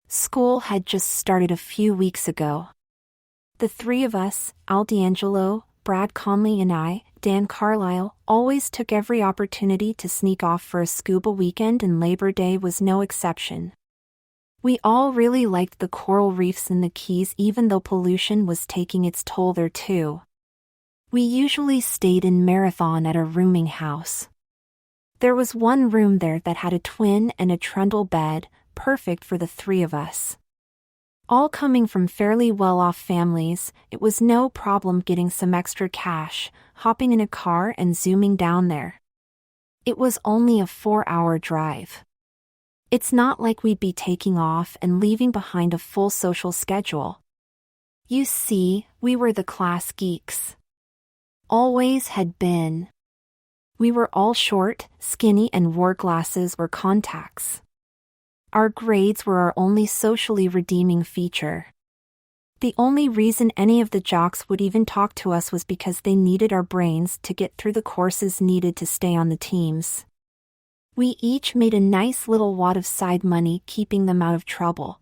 School had just started a few weeks ago. The three of us, Al D'Angelo, Brad Conley and I, Dan Carlisle, always took every opportunity to sneak off for a scuba weekend, and Labor Day was no exception. We all really liked the coral reefs in the Keys, even though pollution was taking its toll there too. We usually stayed in Marathon at a rooming house. There was one room there that had a twin and a trundle bed, perfect for the three of us. All coming from fairly well-off families, it was no problem getting some extra cash, hopping in a car and zooming down there. It was only a 4-hour drive. It's not like we'd be taking off and leaving behind a full social schedule. You see, we were the class geeks. Always had been. We were all short, skinny, and wore glasses or contacts. Our grades were our only socially redeeming feature. The only reason any of the jocks would even talk to us was because they needed our brains to get through the courses needed to stay on the teams. We each made a nice little wad of side money, keeping them out of trouble.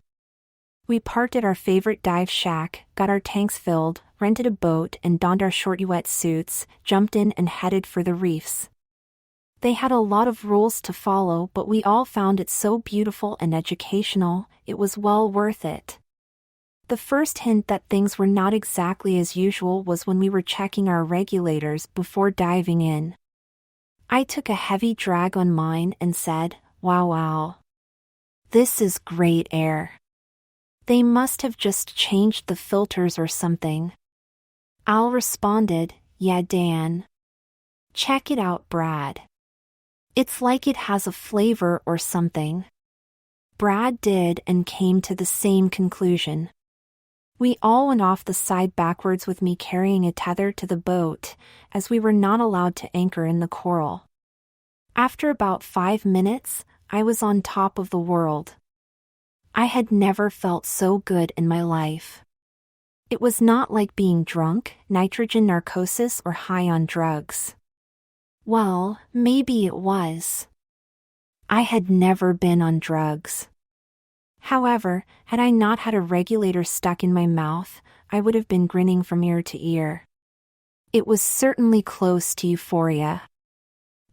We parked at our favorite dive shack, got our tanks filled, rented a boat and donned our short wetsuits, jumped in and headed for the reefs. They had a lot of rules to follow, but we all found it so beautiful and educational, it was well worth it. The first hint that things were not exactly as usual was when we were checking our regulators before diving in. I took a heavy drag on mine and said, "Wow. This is great air. They must have just changed the filters or something." Al responded, "Yeah, Dan. Check it out, Brad. It's like it has a flavor or something." Brad did and came to the same conclusion. We all went off the side backwards with me carrying a tether to the boat, as we were not allowed to anchor in the coral. After about 5 minutes, I was on top of the world. I had never felt so good in my life. It was not like being drunk, nitrogen narcosis, or high on drugs. Well, maybe it was. I had never been on drugs. However, had I not had a regulator stuck in my mouth, I would have been grinning from ear to ear. It was certainly close to euphoria.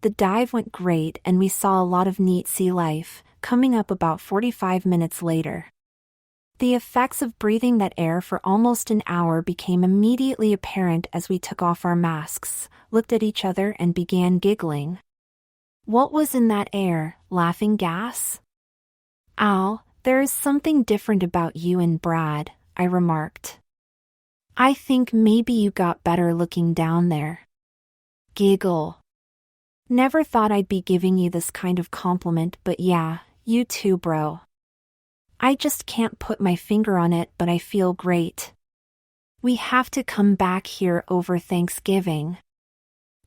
The dive went great and we saw a lot of neat sea life, coming up about 45 minutes later. The effects of breathing that air for almost an hour became immediately apparent as we took off our masks, looked at each other and began giggling. What was in that air? Laughing gas? "Al, there is something different about you and Brad," I remarked. "I think maybe you got better looking down there." Giggle. "Never thought I'd be giving you this kind of compliment, but yeah, you too, bro. I just can't put my finger on it, but I feel great. We have to come back here over Thanksgiving."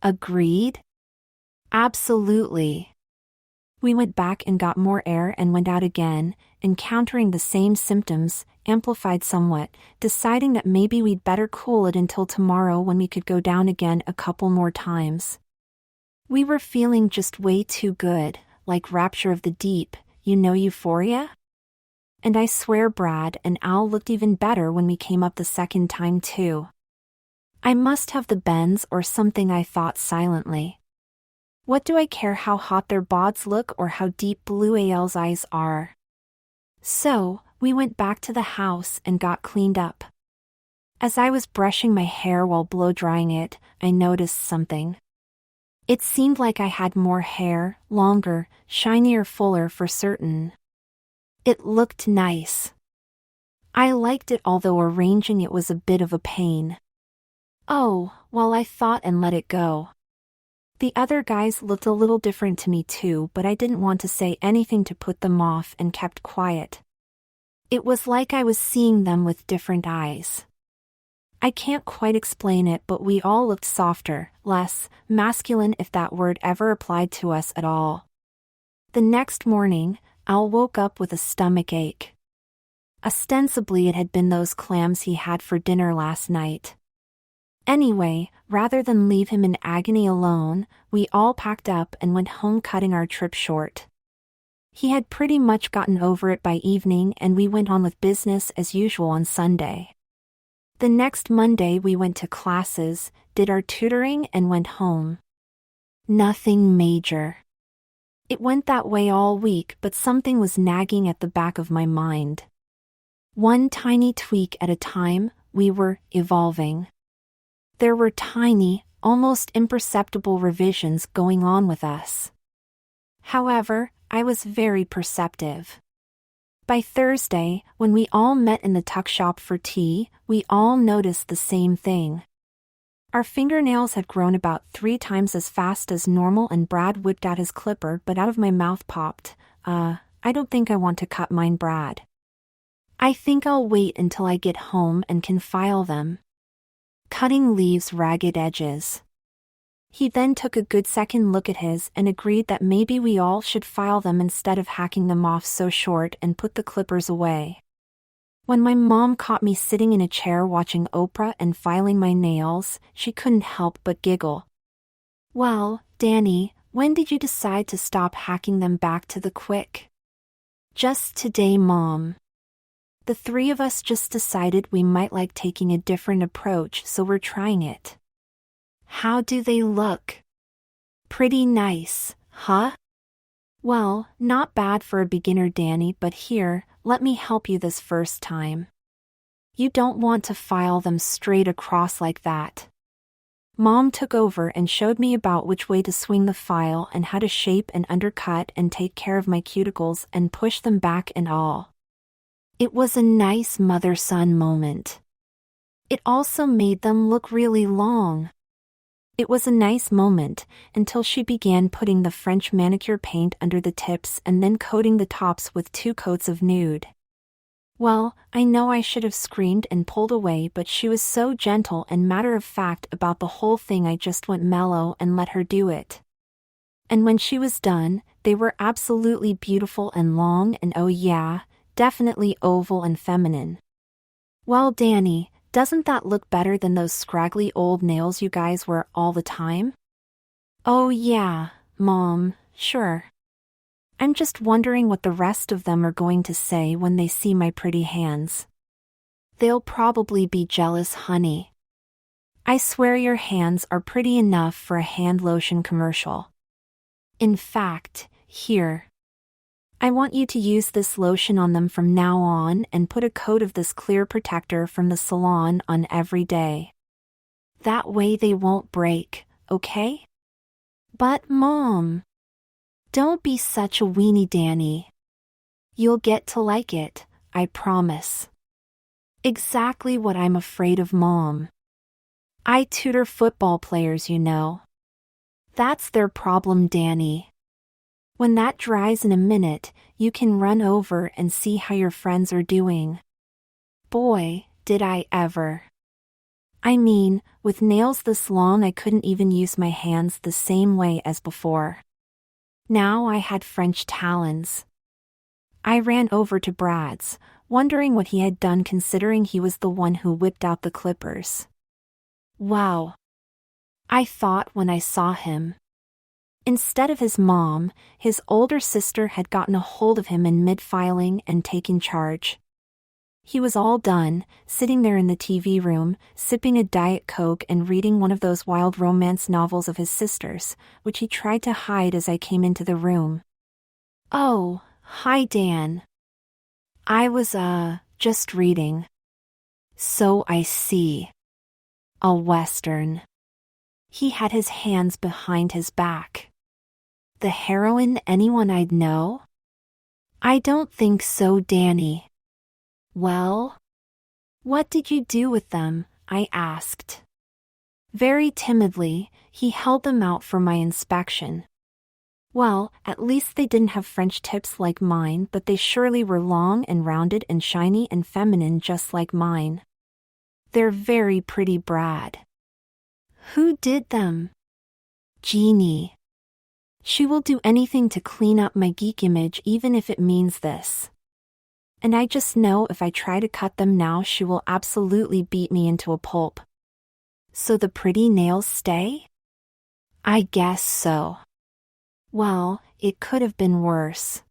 Agreed? Absolutely. We went back and got more air and went out again, encountering the same symptoms, amplified somewhat, deciding that maybe we'd better cool it until tomorrow when we could go down again a couple more times. We were feeling just way too good, like rapture of the deep, euphoria? And I swear Brad and Al looked even better when we came up the second time too. I must have the bends or something, I thought silently. What do I care how hot their bods look or how deep blue Al's eyes are? So, we went back to the house and got cleaned up. As I was brushing my hair while blow-drying it, I noticed something. It seemed like I had more hair, longer, shinier, fuller for certain. It looked nice. I liked it, although arranging it was a bit of a pain. Oh, well, I thought and let it go. The other guys looked a little different to me too, but I didn't want to say anything to put them off and kept quiet. It was like I was seeing them with different eyes. I can't quite explain it, but we all looked softer, less masculine, if that word ever applied to us at all. The next morning, Al woke up with a stomach ache. Ostensibly it had been those clams he had for dinner last night. Anyway, rather than leave him in agony alone, we all packed up and went home, cutting our trip short. He had pretty much gotten over it by evening and we went on with business as usual on Sunday. The next Monday we went to classes, did our tutoring and went home. Nothing major. It went that way all week, but something was nagging at the back of my mind. One tiny tweak at a time, we were evolving. There were tiny, almost imperceptible revisions going on with us. However, I was very perceptive. By Thursday, when we all met in the tuck shop for tea, we all noticed the same thing. Our fingernails had grown about 3 times as fast as normal and Brad whipped out his clipper, but out of my mouth popped, I don't think I want to cut mine, Brad. I think I'll wait until I get home and can file them. Cutting leaves ragged edges. He then took a good second look at his and agreed that maybe we all should file them instead of hacking them off so short and put the clippers away. When my mom caught me sitting in a chair watching Oprah and filing my nails, she couldn't help but giggle. Well, Danny, when did you decide to stop hacking them back to the quick? Just today, Mom. The 3 of us just decided we might like taking a different approach, so we're trying it. How do they look? Pretty nice, huh? Well, not bad for a beginner, Danny, but here, let me help you this first time. You don't want to file them straight across like that. Mom took over and showed me about which way to swing the file and how to shape and undercut and take care of my cuticles and push them back and all. It was a nice mother-son moment. It also made them look really long. It was a nice moment, until she began putting the French manicure paint under the tips and then coating the tops with 2 coats of nude. Well, I know I should have screamed and pulled away, but she was so gentle and matter-of-fact about the whole thing, I just went mellow and let her do it. And when she was done, they were absolutely beautiful and long and oh yeah, definitely oval and feminine. Well, Danny, doesn't that look better than those scraggly old nails you guys wear all the time? Oh yeah, Mom, sure. I'm just wondering what the rest of them are going to say when they see my pretty hands. They'll probably be jealous, honey. I swear your hands are pretty enough for a hand lotion commercial. In fact, here. I want you to use this lotion on them from now on and put a coat of this clear protector from the salon on every day. That way they won't break, okay? But Mom, don't be such a weenie, Danny. You'll get to like it, I promise. Exactly what I'm afraid of, Mom. I tutor football players, you know. That's their problem, Danny. When that dries in a minute, you can run over and see how your friends are doing. Boy, did I ever. I mean, with nails this long I couldn't even use my hands the same way as before. Now I had French talons. I ran over to Brad's, wondering what he had done considering he was the one who whipped out the clippers. Wow. I thought when I saw him. Instead of his mom, his older sister had gotten a hold of him in mid-filing and taken charge. He was all done, sitting there in the TV room, sipping a Diet Coke and reading one of those wild romance novels of his sister's, which he tried to hide as I came into the room. Oh, hi Dan. I was, just reading. So I see. A Western. He had his hands behind his back. The heroine, anyone I'd know? I don't think so, Danny. Well? What did you do with them? I asked. Very timidly, he held them out for my inspection. Well, at least they didn't have French tips like mine, but they surely were long and rounded and shiny and feminine just like mine. They're very pretty, Brad. Who did them? Jeannie. She will do anything to clean up my geek image even if it means this. And I just know if I try to cut them now she will absolutely beat me into a pulp. So the pretty nails stay? I guess so. Well, it could have been worse.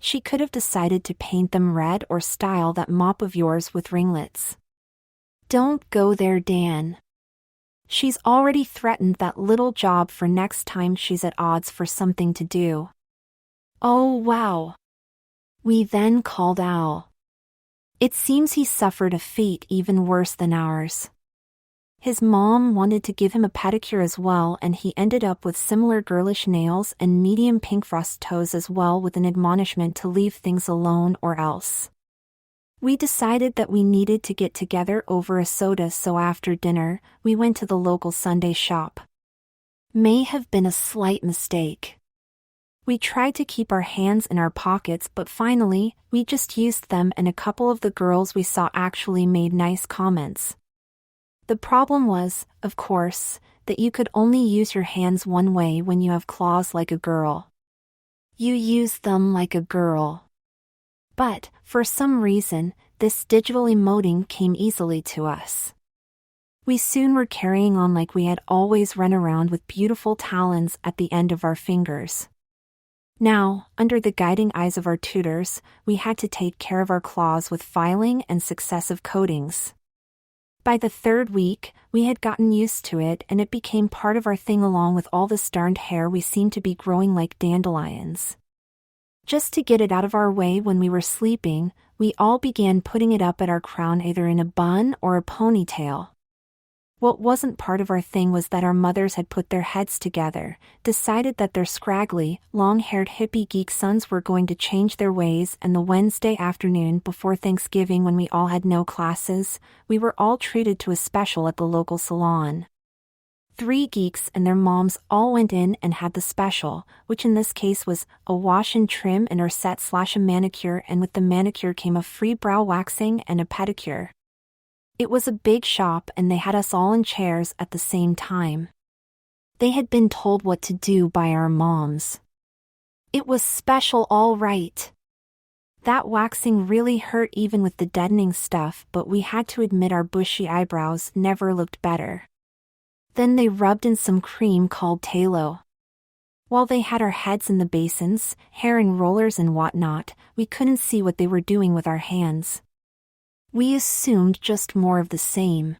She could have decided to paint them red or style that mop of yours with ringlets. Don't go there, Dan. She's already threatened that little job for next time she's at odds for something to do. Oh wow. We then called Al. It seems he suffered a fate even worse than ours. His mom wanted to give him a pedicure as well, and he ended up with similar girlish nails and medium pink frost toes as well, with an admonishment to leave things alone or else. We decided that we needed to get together over a soda, so after dinner, we went to the local Sunday shop. May have been a slight mistake. We tried to keep our hands in our pockets, but finally, we just used them, and a couple of the girls we saw actually made nice comments. The problem was, of course, that you could only use your hands one way when you have claws like a girl. You use them like a girl. But, for some reason, this digital emoting came easily to us. We soon were carrying on like we had always run around with beautiful talons at the end of our fingers. Now, under the guiding eyes of our tutors, we had to take care of our claws with filing and successive coatings. By the third week, we had gotten used to it, and it became part of our thing along with all this darned hair we seemed to be growing like dandelions. Just to get it out of our way when we were sleeping, we all began putting it up at our crown either in a bun or a ponytail. What wasn't part of our thing was that our mothers had put their heads together, decided that their scraggly, long-haired hippie geek sons were going to change their ways, and the Wednesday afternoon before Thanksgiving, when we all had no classes, we were all treated to a special at the local salon. 3 geeks and their moms all went in and had the special, which in this case was a wash and trim and or set/a manicure, and with the manicure came a free brow waxing and a pedicure. It was a big shop, and they had us all in chairs at the same time. They had been told what to do by our moms. It was special, all right. That waxing really hurt even with the deadening stuff, but we had to admit our bushy eyebrows never looked better. Then they rubbed in some cream called Talo. While they had our heads in the basins, hair in rollers and whatnot, we couldn't see what they were doing with our hands. We assumed just more of the same.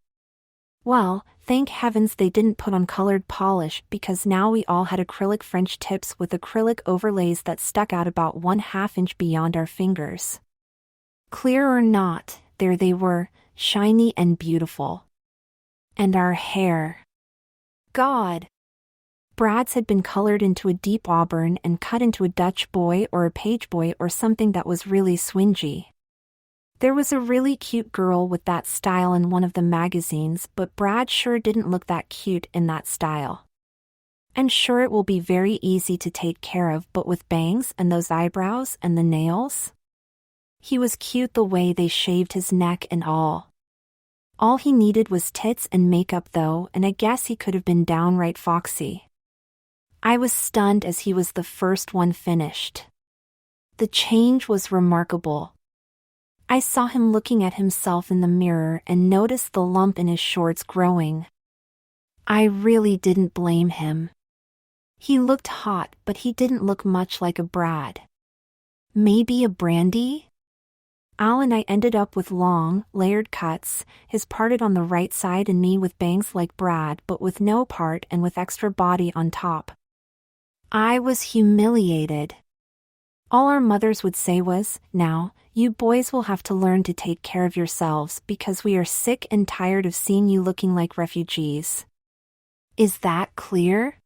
Well, thank heavens they didn't put on colored polish, because now we all had acrylic French tips with acrylic overlays that stuck out about 1/2 inch beyond our fingers. Clear or not, there they were, shiny and beautiful. And our hair. God! Brad's had been colored into a deep auburn and cut into a Dutch boy or a page boy or something that was really swingy. There was a really cute girl with that style in one of the magazines, but Brad sure didn't look that cute in that style. And sure, it will be very easy to take care of, but with bangs and those eyebrows and the nails? He was cute the way they shaved his neck and all. All he needed was tits and makeup though, and I guess he could have been downright foxy. I was stunned as he was the first one finished. The change was remarkable. I saw him looking at himself in the mirror and noticed the lump in his shorts growing. I really didn't blame him. He looked hot, but he didn't look much like a Brad. Maybe a Brandy? Al and I ended up with long, layered cuts, his parted on the right side and me with bangs like Brad but with no part and with extra body on top. I was humiliated. All our mothers would say was, "Now, you boys will have to learn to take care of yourselves because we are sick and tired of seeing you looking like refugees." Is that clear?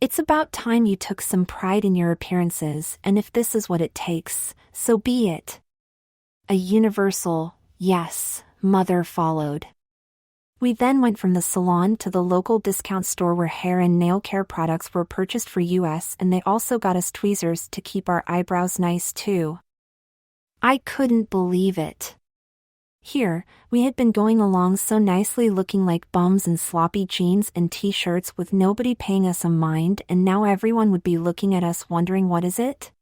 It's about time you took some pride in your appearances, and if this is what it takes, so be it. A universal, yes, mother followed. We then went from the salon to the local discount store where hair and nail care products were purchased for US, and they also got us tweezers to keep our eyebrows nice too. I couldn't believe it. Here, we had been going along so nicely looking like bums in sloppy jeans and t-shirts with nobody paying us a mind, and now everyone would be looking at us wondering what is it?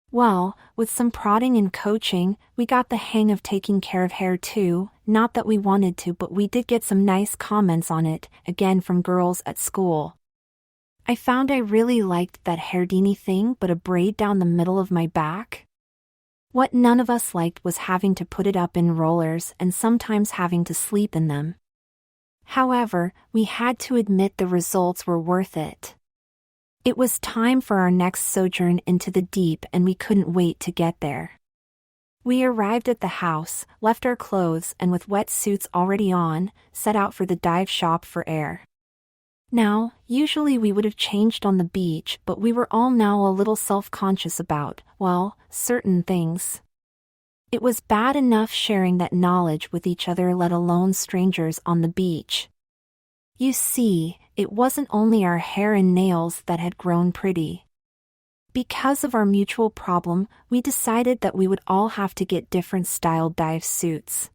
Well, with some prodding and coaching, we got the hang of taking care of hair too, not that we wanted to, but we did get some nice comments on it, again from girls at school. I found I really liked that hairdeeny thing but a braid down the middle of my back. What none of us liked was having to put it up in rollers and sometimes having to sleep in them. However, we had to admit the results were worth it. It was time for our next sojourn into the deep and we couldn't wait to get there. We arrived at the house, left our clothes and with wetsuits already on, set out for the dive shop for air. Now, usually we would have changed on the beach, but we were all now a little self-conscious about, well, certain things. It was bad enough sharing that knowledge with each other, let alone strangers on the beach. You see, it wasn't only our hair and nails that had grown pretty. Because of our mutual problem, we decided that we would all have to get different styled dive suits.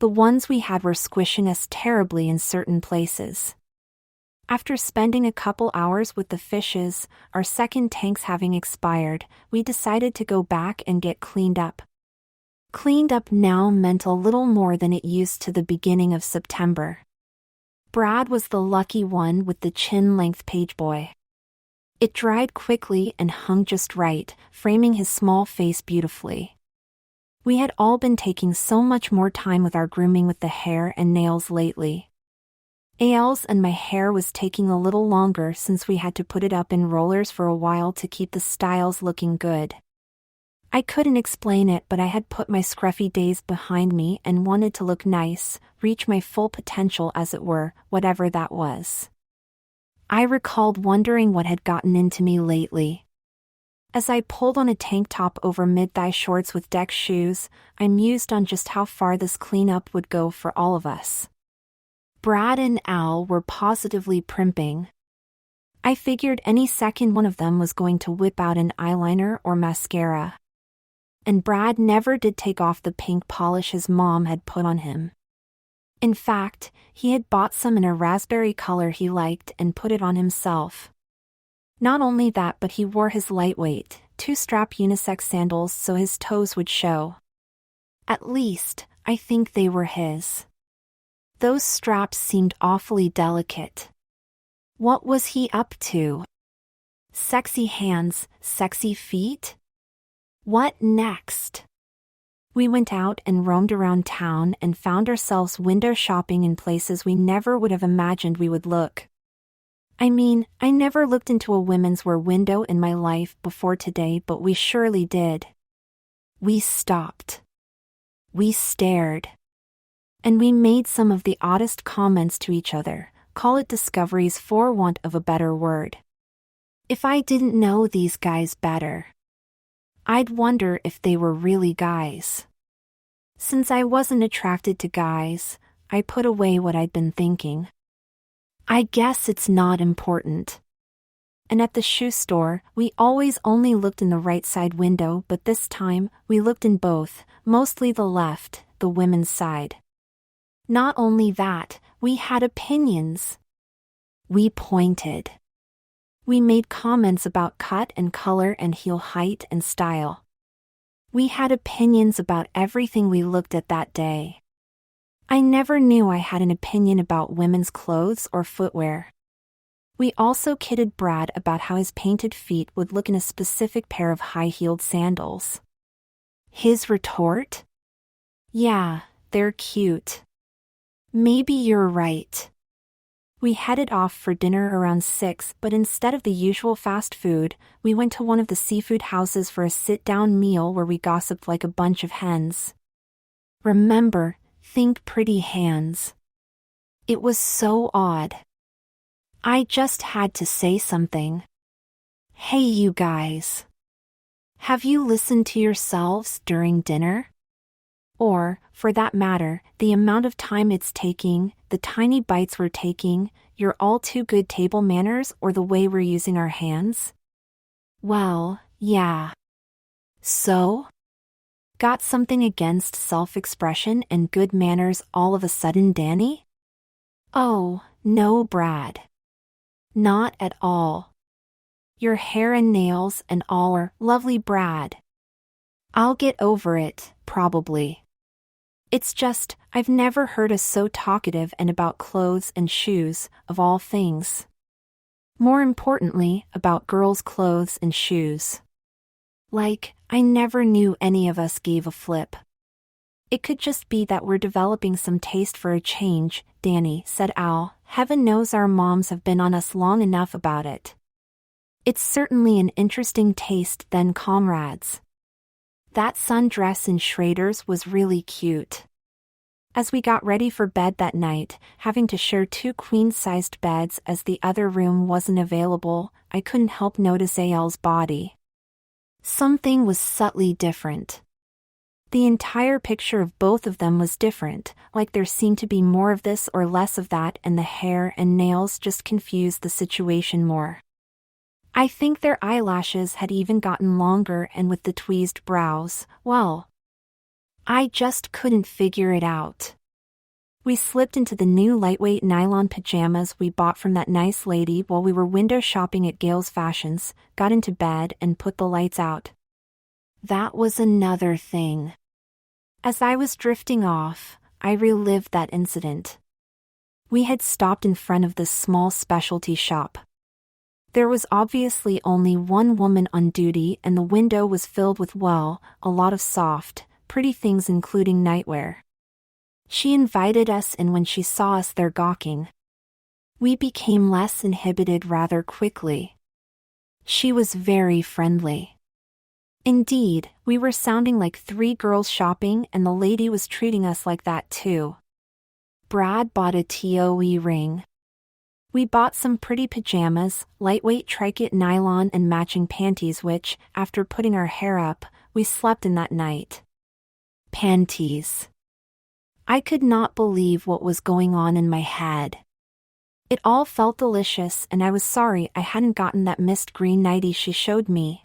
The ones we had were squishing us terribly in certain places. After spending a couple hours with the fishes, our second tanks having expired, we decided to go back and get cleaned up. Cleaned up now meant a little more than it used to the beginning of September. Brad was the lucky one with the chin-length page boy. It dried quickly and hung just right, framing his small face beautifully. We had all been taking so much more time with our grooming with the hair and nails lately. AL's and my hair was taking a little longer since we had to put it up in rollers for a while to keep the styles looking good. I couldn't explain it, but I had put my scruffy days behind me and wanted to look nice, reach my full potential as it were, whatever that was. I recalled wondering what had gotten into me lately. As I pulled on a tank top over mid-thigh shorts with deck shoes, I mused on just how far this cleanup would go for all of us. Brad and Al were positively primping. I figured any second one of them was going to whip out an eyeliner or mascara. And Brad never did take off the pink polish his mom had put on him. In fact, he had bought some in a raspberry color he liked and put it on himself. Not only that, but he wore his lightweight, two-strap unisex sandals so his toes would show. At least, I think they were his. Those straps seemed awfully delicate. What was he up to? Sexy hands, sexy feet? What next? We went out and roamed around town and found ourselves window shopping in places we never would have imagined we would look. I mean, I never looked into a women's wear window in my life before today, but we surely did. We stopped. We stared. And we made some of the oddest comments to each other, call it discoveries for want of a better word. If I didn't know these guys better, I'd wonder if they were really guys. Since I wasn't attracted to guys, I put away what I'd been thinking. I guess it's not important. And at the shoe store, we always only looked in the right side window, but this time, we looked in both, mostly the left, the women's side. Not only that, we had opinions. We pointed. We made comments about cut and color and heel height and style. We had opinions about everything we looked at that day. I never knew I had an opinion about women's clothes or footwear. We also kidded Brad about how his painted feet would look in a specific pair of high-heeled sandals. His retort? Yeah, they're cute. Maybe you're right. We headed off for dinner around 6, but instead of the usual fast food, we went to one of the seafood houses for a sit-down meal where we gossiped like a bunch of hens. Remember, think pretty hands. It was so odd. I just had to say something. Hey you guys. Have you listened to yourselves during dinner? Or, for that matter, the amount of time it's taking, the tiny bites we're taking, your all too good table manners, or the way we're using our hands? Well, yeah. So? Got something against self-expression and good manners all of a sudden, Danny? Oh, no, Brad. Not at all. Your hair and nails and all are lovely, Brad. I'll get over it, probably. It's just, I've never heard us so talkative and about clothes and shoes, of all things. More importantly, about girls' clothes and shoes. Like, I never knew any of us gave a flip. It could just be that we're developing some taste for a change, Danny, said Al. Heaven knows our moms have been on us long enough about it. It's certainly an interesting taste then, comrades. That sundress in Schrader's was really cute. As we got ready for bed that night, having to share 2 queen-sized beds as the other room wasn't available, I couldn't help notice Al's body. Something was subtly different. The entire picture of both of them was different, like there seemed to be more of this or less of that, and the hair and nails just confused the situation more. I think their eyelashes had even gotten longer, and with the tweezed brows, well, I just couldn't figure it out. We slipped into the new lightweight nylon pajamas we bought from that nice lady while we were window shopping at Gale's Fashions, got into bed and put the lights out. That was another thing. As I was drifting off, I relived that incident. We had stopped in front of this small specialty shop. There was obviously only one woman on duty, and the window was filled with, well, a lot of soft, pretty things including nightwear. She invited us in when she saw us there gawking. We became less inhibited rather quickly. She was very friendly. Indeed, we were sounding like 3 girls shopping, and the lady was treating us like that too. Brad bought a TOE ring. We bought some pretty pajamas, lightweight tricot nylon and matching panties which, after putting our hair up, we slept in that night. Panties. I could not believe what was going on in my head. It all felt delicious, and I was sorry I hadn't gotten that mist green nightie she showed me.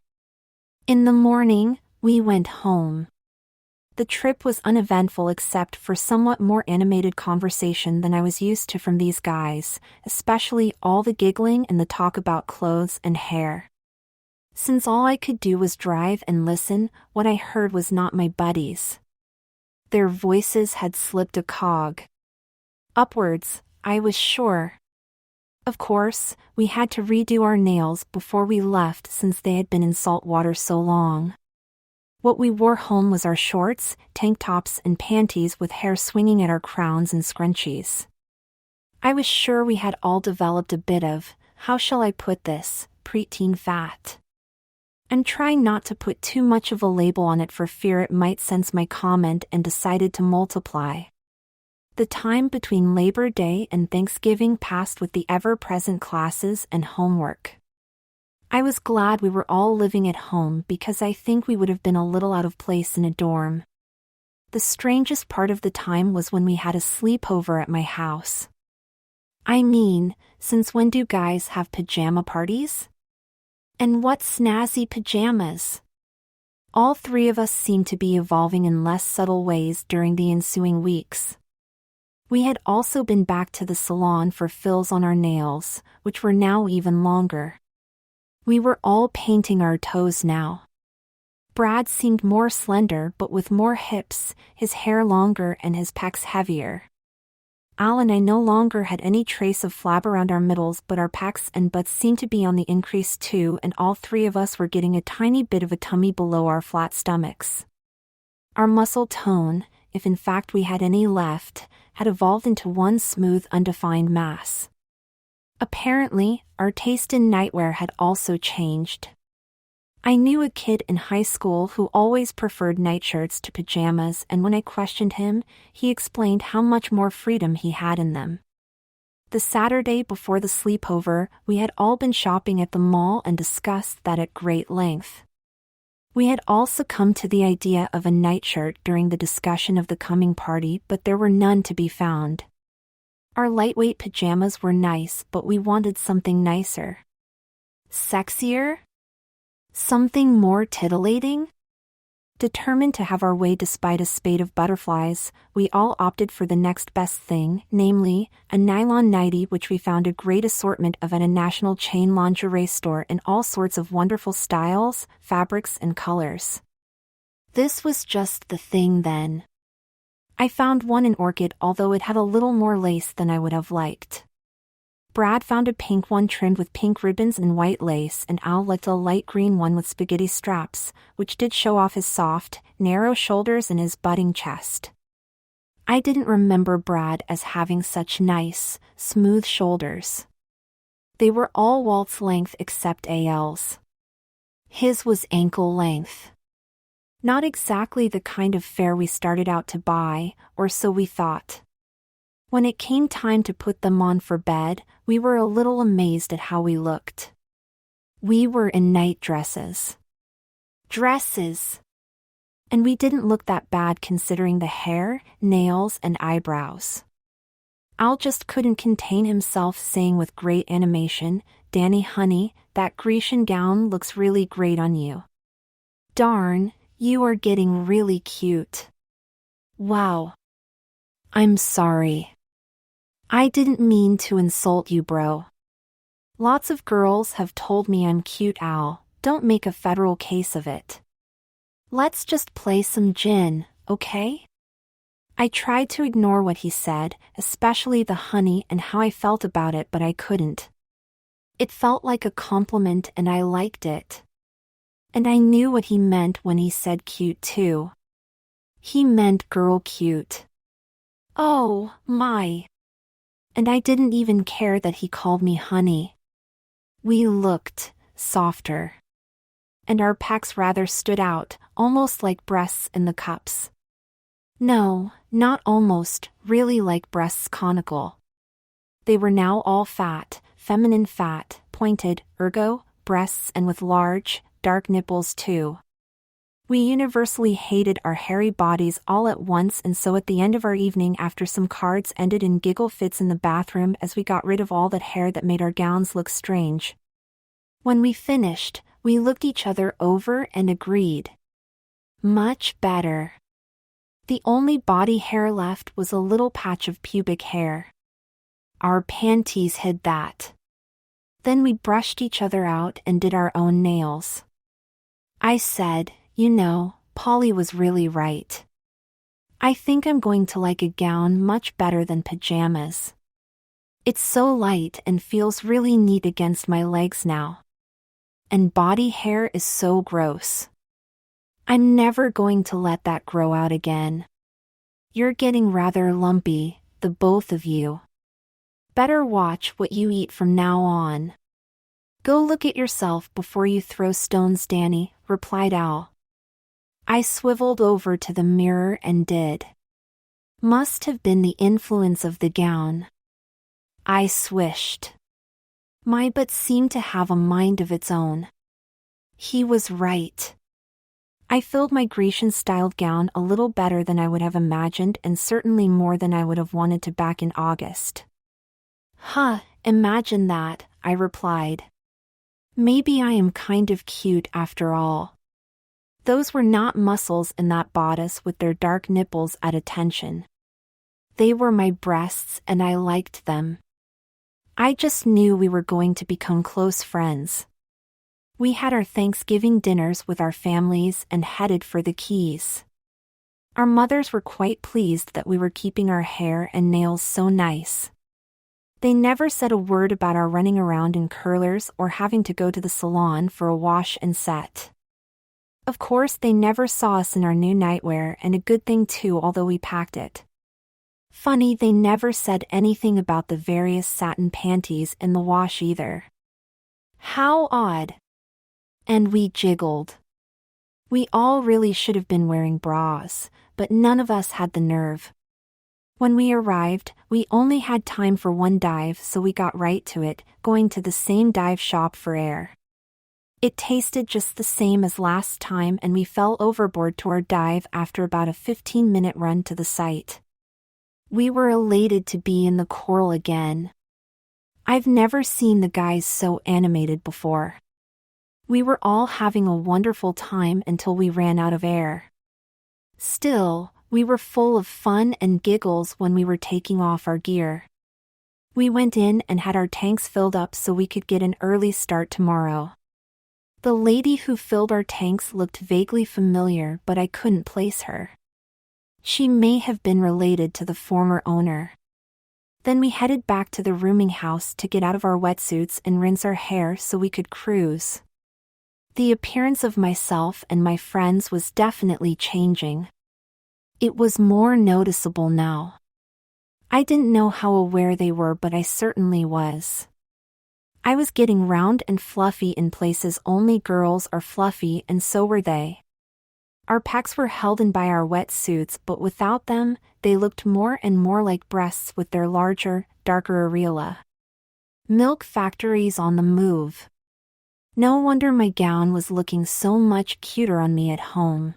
In the morning, we went home. The trip was uneventful except for somewhat more animated conversation than I was used to from these guys, especially all the giggling and the talk about clothes and hair. Since all I could do was drive and listen, what I heard was not my buddies. Their voices had slipped a cog. Upwards, I was sure. Of course, we had to redo our nails before we left since they had been in salt water so long. What we wore home was our shorts, tank tops and panties with hair swinging at our crowns and scrunchies. I was sure we had all developed a bit of, how shall I put this, preteen fat. I'm trying not to put too much of a label on it for fear it might sense my comment, and decided to multiply. The time between Labor Day and Thanksgiving passed with the ever-present classes and homework. I was glad we were all living at home because I think we would have been a little out of place in a dorm. The strangest part of the time was when we had a sleepover at my house. I mean, since when do guys have pajama parties? And what snazzy pajamas! All 3 of us seemed to be evolving in less subtle ways during the ensuing weeks. We had also been back to the salon for fills on our nails, which were now even longer. We were all painting our toes now. Brad seemed more slender but with more hips, his hair longer and his pecs heavier. Al and I no longer had any trace of flab around our middles, but our pecs and butts seemed to be on the increase too, and all 3 of us were getting a tiny bit of a tummy below our flat stomachs. Our muscle tone, if in fact we had any left, had evolved into one smooth, undefined mass. Apparently, our taste in nightwear had also changed. I knew a kid in high school who always preferred nightshirts to pajamas, and when I questioned him, he explained how much more freedom he had in them. The Saturday before the sleepover, we had all been shopping at the mall and discussed that at great length. We had all succumbed to the idea of a nightshirt during the discussion of the coming party, but there were none to be found. Our lightweight pajamas were nice, but we wanted something nicer. Sexier? Something more titillating? Determined to have our way despite a spate of butterflies, we all opted for the next best thing, namely, a nylon nightie, which we found a great assortment of at a national chain lingerie store in all sorts of wonderful styles, fabrics and colors. This was just the thing then. I found one in orchid, although it had a little more lace than I would have liked. Brad found a pink one trimmed with pink ribbons and white lace, and Al liked a light green one with spaghetti straps, which did show off his soft, narrow shoulders and his budding chest. I didn't remember Brad as having such nice, smooth shoulders. They were all waltz length except Al's. His was ankle length. Not exactly the kind of fare we started out to buy, or so we thought. When it came time to put them on for bed, we were a little amazed at how we looked. We were in night dresses. Dresses! And we didn't look that bad considering the hair, nails, and eyebrows. Al just couldn't contain himself, saying with great animation, "Danny honey, that Grecian gown looks really great on you. Darn, you are getting really cute." Wow. I'm sorry. I didn't mean to insult you, bro. Lots of girls have told me I'm cute, Al. Don't make a federal case of it. Let's just play some gin, okay? I tried to ignore what he said, especially the honey and how I felt about it, but I couldn't. It felt like a compliment and I liked it. And I knew what he meant when he said cute too. He meant girl cute. Oh, my. And I didn't even care that he called me honey. We looked softer. And our pecs rather stood out, almost like breasts in the cups. No, not almost, really like breasts conical. They were now all fat, feminine fat, pointed, ergo, breasts, and with large, dark nipples too. We universally hated our hairy bodies all at once, and so at the end of our evening, after some cards ended in giggle fits in the bathroom as we got rid of all that hair that made our gowns look strange. When we finished, we looked each other over and agreed. Much better. The only body hair left was a little patch of pubic hair. Our panties hid that. Then we brushed each other out and did our own nails. I said, "You know, Polly was really right. I think I'm going to like a gown much better than pajamas. It's so light and feels really neat against my legs now. And body hair is so gross. I'm never going to let that grow out again. You're getting rather lumpy, the both of you. Better watch what you eat from now on." "Go look at yourself before you throw stones, Danny," replied Al. I swiveled over to the mirror and did. Must have been the influence of the gown. I swished. My butt seemed to have a mind of its own. He was right. I filled my Grecian-styled gown a little better than I would have imagined, and certainly more than I would have wanted to back in August. "Huh, imagine that," I replied. "Maybe I am kind of cute after all." Those were not muscles in that bodice with their dark nipples at attention. They were my breasts and I liked them. I just knew we were going to become close friends. We had our Thanksgiving dinners with our families and headed for the Keys. Our mothers were quite pleased that we were keeping our hair and nails so nice. They never said a word about our running around in curlers or having to go to the salon for a wash and set. Of course, they never saw us in our new nightwear, and a good thing too, although we packed it. Funny, they never said anything about the various satin panties in the wash either. How odd. And we jiggled. We all really should have been wearing bras, but none of us had the nerve. When we arrived, we only had time for one dive, so we got right to it, going to the same dive shop for air. It tasted just the same as last time, and we fell overboard to our dive after about a 15-minute run to the site. We were elated to be in the coral again. I've never seen the guys so animated before. We were all having a wonderful time until we ran out of air. Still, we were full of fun and giggles when we were taking off our gear. We went in and had our tanks filled up so we could get an early start tomorrow. The lady who filled our tanks looked vaguely familiar, but I couldn't place her. She may have been related to the former owner. Then we headed back to the rooming house to get out of our wetsuits and rinse our hair so we could cruise. The appearance of myself and my friends was definitely changing. It was more noticeable now. I didn't know how aware they were, but I certainly was. I was getting round and fluffy in places only girls are fluffy, and so were they. Our pecs were held in by our wetsuits, but without them, they looked more and more like breasts with their larger, darker areola. Milk factories on the move. No wonder my gown was looking so much cuter on me at home.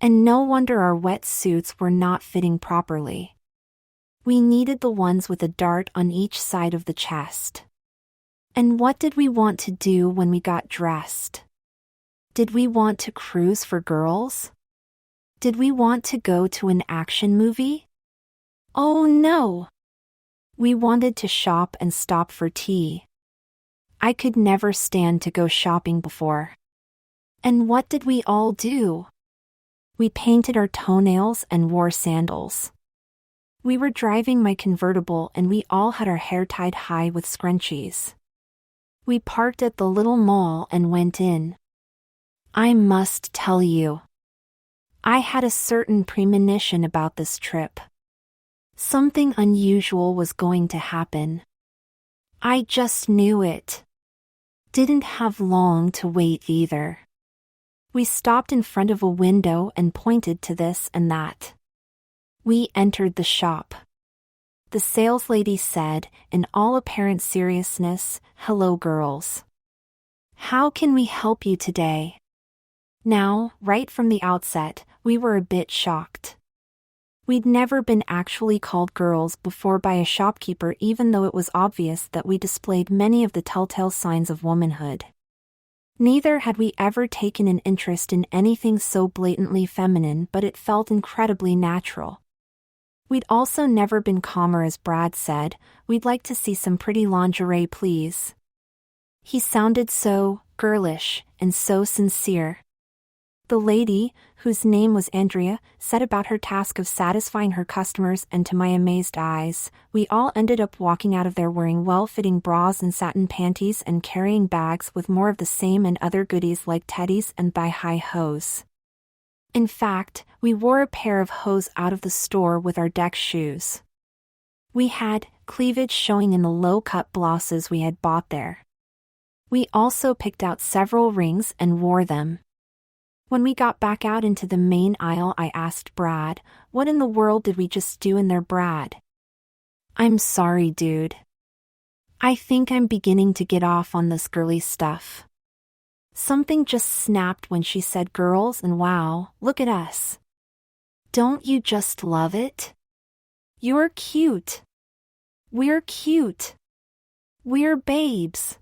And no wonder our wetsuits were not fitting properly. We needed the ones with a dart on each side of the chest. And what did we want to do when we got dressed? Did we want to cruise for girls? Did we want to go to an action movie? Oh no! We wanted to shop and stop for tea. I could never stand to go shopping before. And what did we all do? We painted our toenails and wore sandals. We were driving my convertible and we all had our hair tied high with scrunchies. We parked at the little mall and went in. I must tell you, I had a certain premonition about this trip. Something unusual was going to happen. I just knew it. Didn't have long to wait either. We stopped in front of a window and pointed to this and that. We entered the shop. The saleslady said, in all apparent seriousness, "Hello, girls. How can we help you today?" Now, right from the outset, we were a bit shocked. We'd never been actually called girls before by a shopkeeper, even though it was obvious that we displayed many of the telltale signs of womanhood. Neither had we ever taken an interest in anything so blatantly feminine, but it felt incredibly natural. We'd also never been calmer, as Brad said. "We'd like to see some pretty lingerie, please." He sounded so girlish and so sincere. The lady, whose name was Andrea, set about her task of satisfying her customers, and to my amazed eyes, we all ended up walking out of there wearing well-fitting bras and satin panties and carrying bags with more of the same and other goodies like teddies and thigh-high hose. In fact, we wore a pair of hose out of the store with our deck shoes. We had cleavage showing in the low-cut blouses we had bought there. We also picked out several rings and wore them. When we got back out into the main aisle, I asked Brad, "What in the world did we just do in there, Brad?" "I'm sorry, dude. I think I'm beginning to get off on this girly stuff. Something just snapped when she said girls, and wow, look at us. Don't you just love it? You're cute. We're cute. We're babes.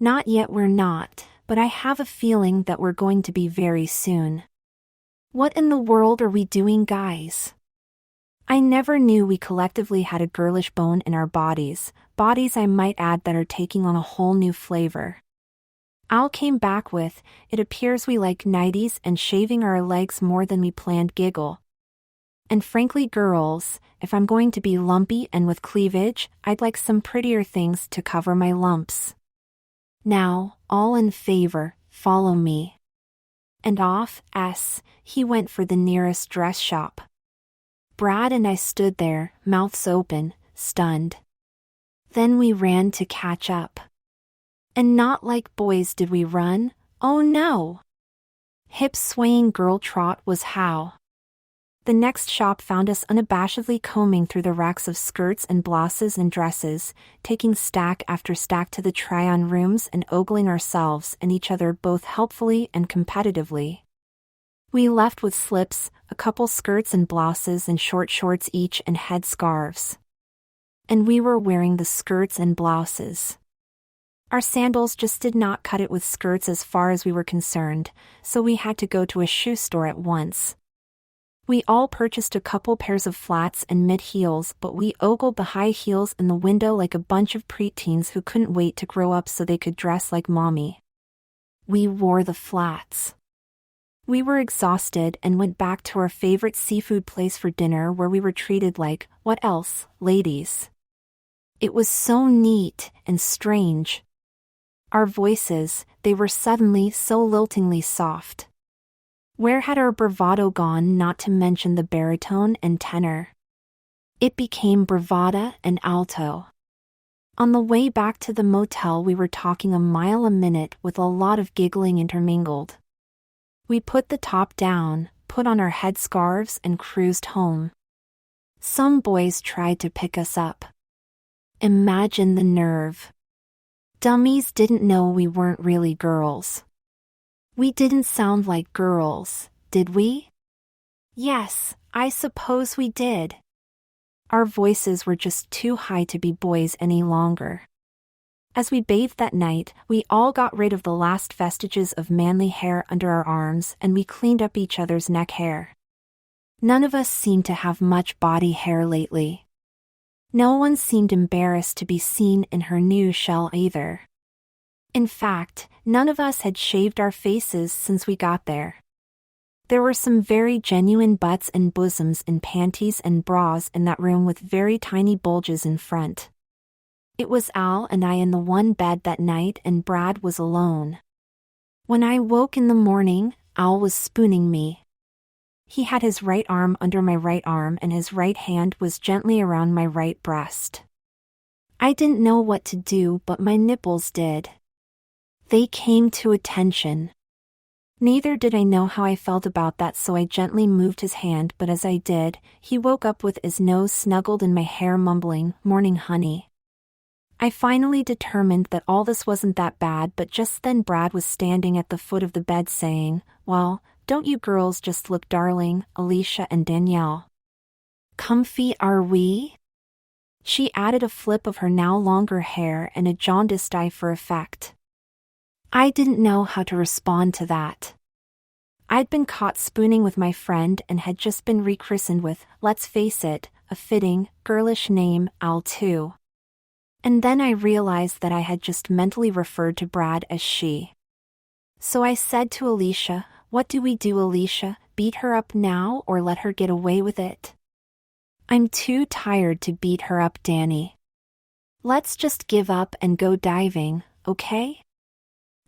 Not yet, we're not, but I have a feeling that we're going to be very soon. What in the world are we doing, guys?" I never knew we collectively had a girlish bone in our bodies I might add, that are taking on a whole new flavor. Al came back with, "It appears we like nighties and shaving our legs more than we planned," giggle. And frankly, girls, if I'm going to be lumpy and with cleavage, I'd like some prettier things to cover my lumps. Now, all in favor, follow me. And off, he went for the nearest dress shop. Brad and I stood there, mouths open, stunned. Then we ran to catch up. And not like boys did we run, oh no! Hip-swaying girl trot was how. The next shop found us unabashedly combing through the racks of skirts and blouses and dresses, taking stack after stack to the try-on rooms and ogling ourselves and each other both helpfully and competitively. We left with slips, a couple skirts and blouses and short shorts each, and head scarves. And we were wearing the skirts and blouses. Our sandals just did not cut it with skirts as far as we were concerned, so we had to go to a shoe store at once. We all purchased a couple pairs of flats and mid-heels, but we ogled the high heels in the window like a bunch of preteens who couldn't wait to grow up so they could dress like mommy. We wore the flats. We were exhausted and went back to our favorite seafood place for dinner where we were treated like, what else, ladies? It was so neat and strange. Our voices, they were suddenly so liltingly soft. Where had our bravado gone, not to mention the baritone and tenor? It became bravada and alto. On the way back to the motel we were talking a mile a minute with a lot of giggling intermingled. We put the top down, put on our headscarves and cruised home. Some boys tried to pick us up. Imagine the nerve. Dummies didn't know we weren't really girls. We didn't sound like girls, did we? Yes, I suppose we did. Our voices were just too high to be boys any longer. As we bathed that night, we all got rid of the last vestiges of manly hair under our arms and we cleaned up each other's neck hair. None of us seemed to have much body hair lately. No one seemed embarrassed to be seen in her new shell either. In fact, none of us had shaved our faces since we got there. There were some very genuine butts and bosoms in panties and bras in that room with very tiny bulges in front. It was Al and I in the one bed that night and Brad was alone. When I woke in the morning, Al was spooning me. He had his right arm under my right arm and his right hand was gently around my right breast. I didn't know what to do, but my nipples did. They came to attention. Neither did I know how I felt about that, so I gently moved his hand, but as I did, he woke up with his nose snuggled in my hair mumbling, "Morning, honey." I finally determined that all this wasn't that bad, but just then Brad was standing at the foot of the bed saying, "Well, don't you girls just look darling, Alicia and Danielle? Comfy are we?" She added a flip of her now longer hair and a jaundiced eye for effect. I didn't know how to respond to that. I'd been caught spooning with my friend and had just been rechristened with, let's face it, a fitting, girlish name, Al too. And then I realized that I had just mentally referred to Brad as she. So I said to Alicia, "What do we do, Alicia? Beat her up now or let her get away with it?" "I'm too tired to beat her up, Danny. Let's just give up and go diving, okay?"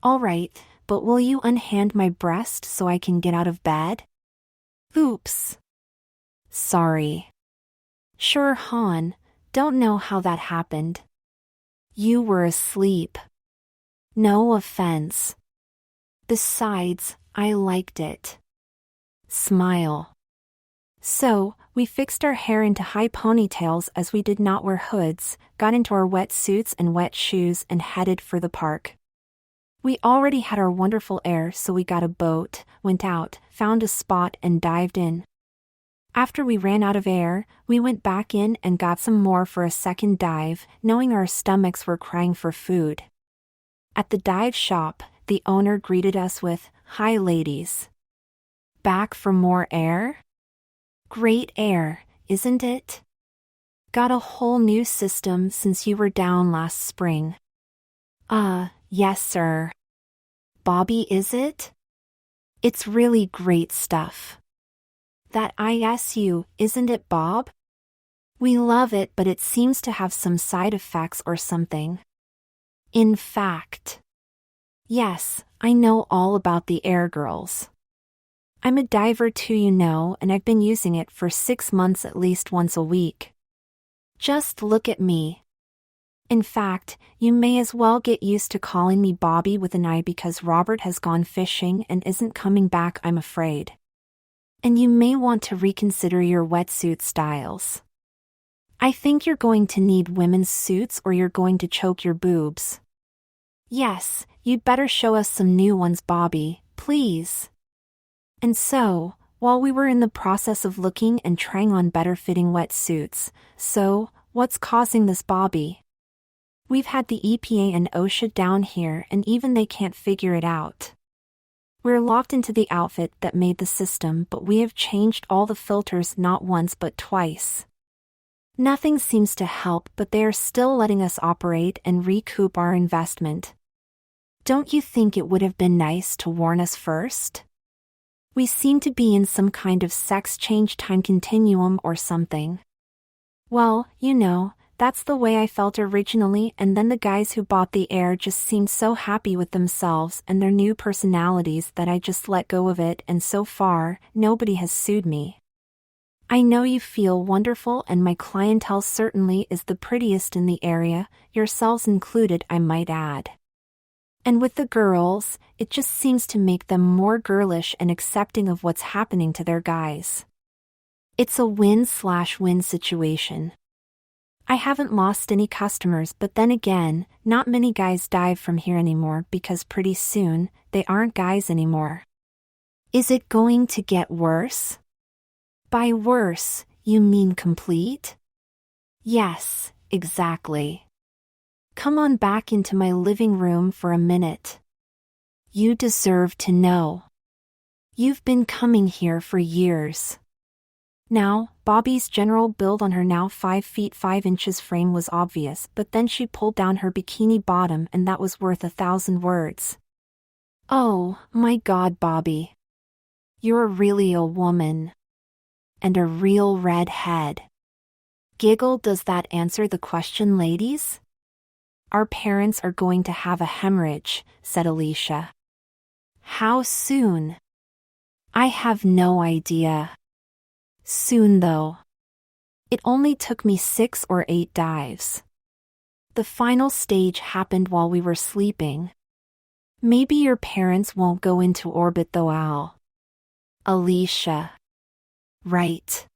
"All right, but will you unhand my breast so I can get out of bed?" "Oops. Sorry." "Sure, hon, don't know how that happened. You were asleep. No offense. Besides, I liked it." Smile. So, we fixed our hair into high ponytails as we did not wear hoods, got into our wet suits and wet shoes and headed for the park. We already had our wonderful air, so we got a boat, went out, found a spot and dived in. After we ran out of air, we went back in and got some more for a second dive, knowing our stomachs were crying for food. At the dive shop, the owner greeted us with, "Hi ladies. Back for more air? Great air, isn't it? Got a whole new system since you were down last spring." Yes sir. Bobby, is it? It's really great stuff. That ISU, isn't it, Bob? We love it, but it seems to have some side effects or something. In fact. Yes, I know all about the Air Girls. I'm a diver too, you know, and I've been using it for 6 months at least once a week. Just look at me. In fact, you may as well get used to calling me Bobby with an I because Robert has gone fishing and isn't coming back, I'm afraid. And you may want to reconsider your wetsuit styles. I think you're going to need women's suits or you're going to choke your boobs. Yes, you'd better show us some new ones, Bobby, please. And so, while we were in the process of looking and trying on better-fitting wetsuits, so, what's causing this, Bobby? We've had the EPA and OSHA down here and even they can't figure it out. We're locked into the outfit that made the system, but we have changed all the filters not once but twice. Nothing seems to help, but they are still letting us operate and recoup our investment. Don't you think it would have been nice to warn us first? We seemed to be in some kind of sex change time continuum or something. Well, that's the way I felt originally, and then the guys who bought the air just seemed so happy with themselves and their new personalities that I just let go of it, and so far, nobody has sued me. I know you feel wonderful, and my clientele certainly is the prettiest in the area, yourselves included, I might add. And with the girls, it just seems to make them more girlish and accepting of what's happening to their guys. It's a win/win situation. I haven't lost any customers, but then again, not many guys dive from here anymore because pretty soon, they aren't guys anymore. Is it going to get worse? By worse, you mean complete? Yes, exactly. Come on back into my living room for a minute. You deserve to know. You've been coming here for years. Now, Bobby's general build on her now 5 feet 5 inches frame was obvious, but then she pulled down her bikini bottom and that was worth 1,000 words. Oh, my God, Bobby. You're really a woman. And a real redhead. Giggle. Does that answer the question, ladies? Our parents are going to have a hemorrhage, said Alicia. How soon? I have no idea. Soon though. It only took me 6 or 8 dives. The final stage happened while we were sleeping. Maybe your parents won't go into orbit though, Al. Alicia. Right.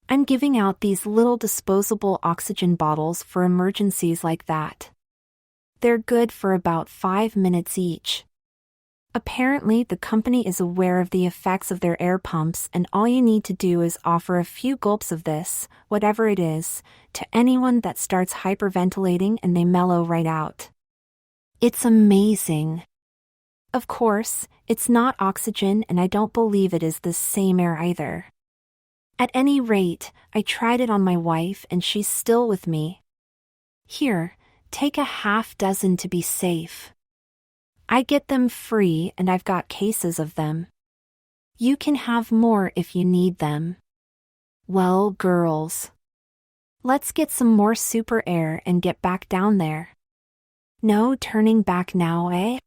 I'm giving out these little disposable oxygen bottles for emergencies like that. They're good for about 5 minutes each. Apparently, the company is aware of the effects of their air pumps, and all you need to do is offer a few gulps of this, whatever it is, to anyone that starts hyperventilating and they mellow right out. It's amazing. Of course, it's not oxygen, and I don't believe it is the same air either. At any rate, I tried it on my wife and she's still with me. Here, take a half dozen to be safe. I get them free and I've got cases of them. You can have more if you need them. Well, girls. Let's get some more super air and get back down there. No turning back now, eh?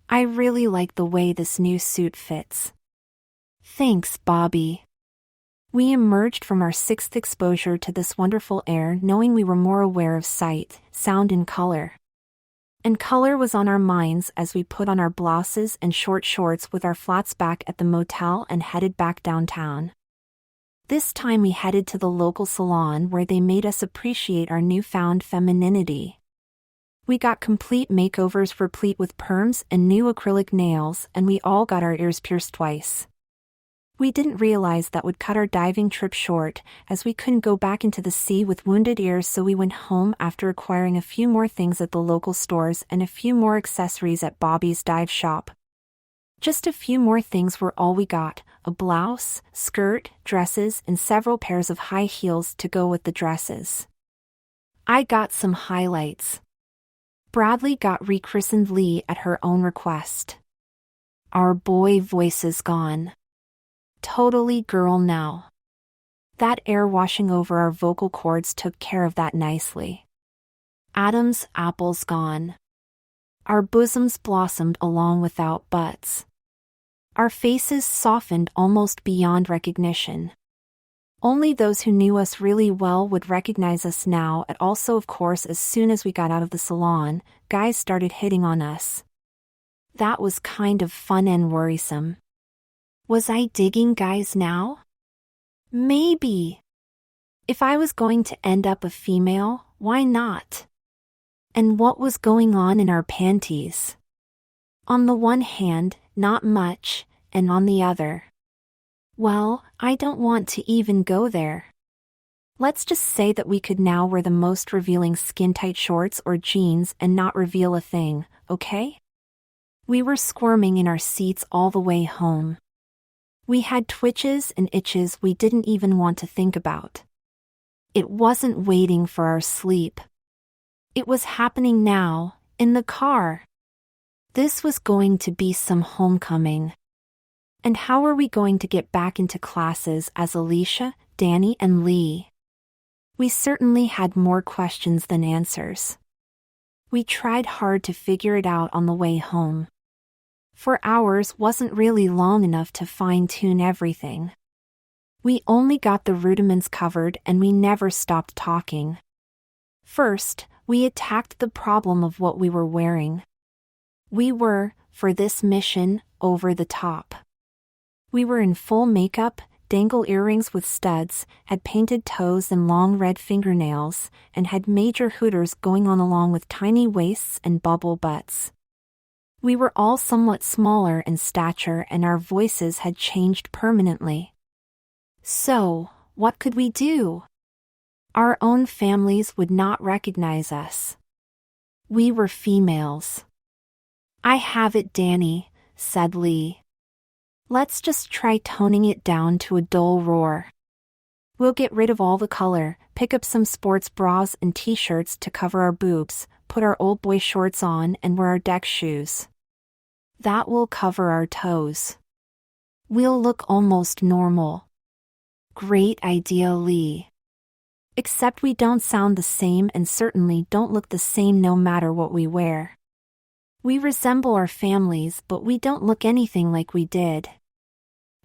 I really like the way this new suit fits. Thanks, Bobby. We emerged from our 6th exposure to this wonderful air knowing we were more aware of sight, sound and color. And color was on our minds as we put on our blouses and short shorts with our flats back at the motel and headed back downtown. This time we headed to the local salon where they made us appreciate our newfound femininity. We got complete makeovers replete with perms and new acrylic nails, and we all got our ears pierced twice. We didn't realize that would cut our diving trip short, as we couldn't go back into the sea with wounded ears, so we went home after acquiring a few more things at the local stores and a few more accessories at Bobby's dive shop. Just a few more things were all we got, a blouse, skirt, dresses, and several pairs of high heels to go with the dresses. I got some highlights. Bradley got rechristened Lee at her own request. Our boy voice is gone. Totally girl now. That air washing over our vocal cords took care of that nicely. Adam's apple's gone. Our bosoms blossomed along without butts. Our faces softened almost beyond recognition. Only those who knew us really well would recognize us now. And also, of course, as soon as we got out of the salon, guys started hitting on us. That was kind of fun and worrisome. Was I digging guys now? Maybe. If I was going to end up a female, why not? And what was going on in our panties? On the one hand, not much, and on the other. Well, I don't want to even go there. Let's just say that we could now wear the most revealing skin-tight shorts or jeans and not reveal a thing, okay? We were squirming in our seats all the way home. We had twitches and itches we didn't even want to think about. It wasn't waiting for our sleep. It was happening now, in the car. This was going to be some homecoming. And how are we going to get back into classes as Alicia, Danny, and Lee? We certainly had more questions than answers. We tried hard to figure it out on the way home. 4 hours wasn't really long enough to fine-tune everything. We only got the rudiments covered and we never stopped talking. First, we attacked the problem of what we were wearing. We were, for this mission, over the top. We were in full makeup, dangle earrings with studs, had painted toes and long red fingernails, and had major hooters going on along with tiny waists and bubble butts. We were all somewhat smaller in stature and our voices had changed permanently. So, what could we do? Our own families would not recognize us. We were females. "I have it, Danny," said Lee. "Let's just try toning it down to a dull roar. We'll get rid of all the color, pick up some sports bras and t-shirts to cover our boobs, put our old boy shorts on and wear our deck shoes. That will cover our toes. We'll look almost normal." Great idea, Lee. Except we don't sound the same and certainly don't look the same no matter what we wear. We resemble our families but we don't look anything like we did.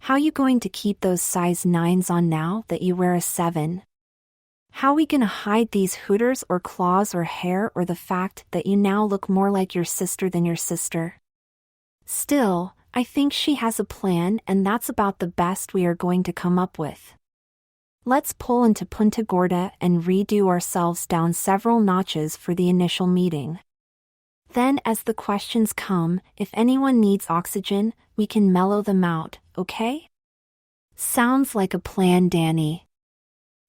How you going to keep those size 9s on now that you wear a 7? How we gonna hide these hooters or claws or hair or the fact that you now look more like your sister than your sister? Still, I think she has a plan and that's about the best we are going to come up with. Let's pull into Punta Gorda and redo ourselves down several notches for the initial meeting. Then as the questions come, if anyone needs oxygen, we can mellow them out, okay? Sounds like a plan, Danny.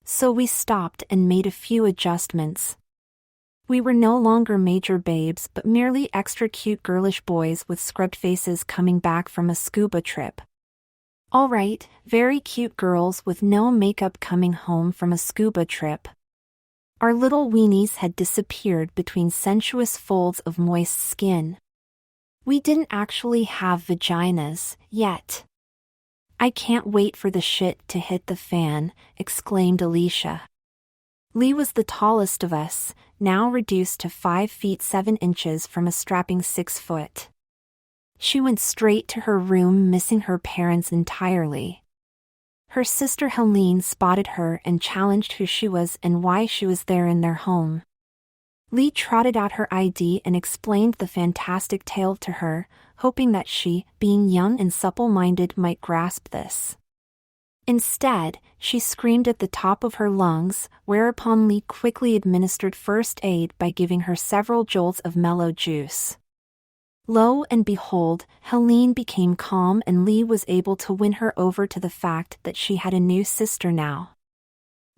So we stopped and made a few adjustments. We were no longer major babes but merely extra cute girlish boys with scrubbed faces coming back from a scuba trip. All right, very cute girls with no makeup coming home from a scuba trip. Our little weenies had disappeared between sensuous folds of moist skin. We didn't actually have vaginas, yet. "I can't wait for the shit to hit the fan," exclaimed Alicia. Lee was the tallest of us, now reduced to 5 feet 7 inches from a strapping 6 foot. She went straight to her room, missing her parents entirely. Her sister Helene spotted her and challenged who she was and why she was there in their home. Lee trotted out her ID and explained the fantastic tale to her, hoping that she, being young and supple-minded, might grasp this. Instead, she screamed at the top of her lungs, whereupon Lee quickly administered first aid by giving her several jolts of mellow juice. Lo and behold, Helene became calm and Lee was able to win her over to the fact that she had a new sister now.